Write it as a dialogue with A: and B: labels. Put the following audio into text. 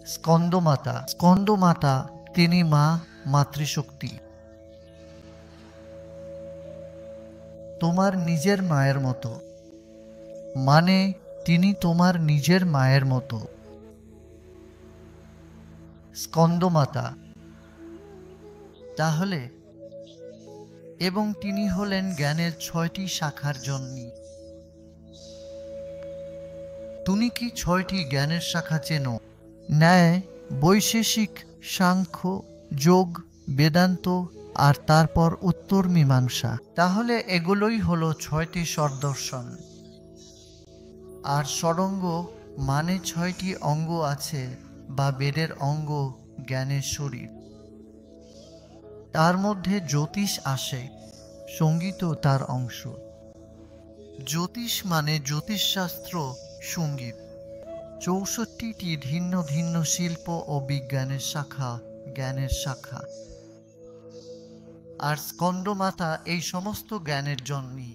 A: স্কন্দমাতা। স্কন্দমাতা তিনি মা মাতৃশক্তি, তোমার নিজের মায়ের মতো, মানে তিনি তোমার নিজের মায়ের মতো। স্কন্দমাতা তাহলে, এবং তিনি হলেন জ্ঞানের 6টি শাখার জননী। তুমি কি 6টি জ্ঞানের শাখা চেনো? ন্যায়, বৈশেষিক, সাংখ্য, যোগ, বেদান্ত আর তারপর উত্তর মীমাংসা। তাহলে এগুলোই হলো 6টি স্বরদর্শন। আর ষড়ঙ্গ মানে 6টি অঙ্গ আছে, বা বেদের অঙ্গ, জ্ঞানের শরীর। তার মধ্যে জ্যোতিষ আসে, সঙ্গীতও তার অংশ। জ্যোতিষ মানে জ্যোতিষশাস্ত্র, সঙ্গীত। 64টি ভিন্ন ভিন্ন শিল্প ও বিজ্ঞানের শাখা, জ্ঞানের শাখা। আর স্কন্দমাতা এই সমস্ত জ্ঞানের জন্যই।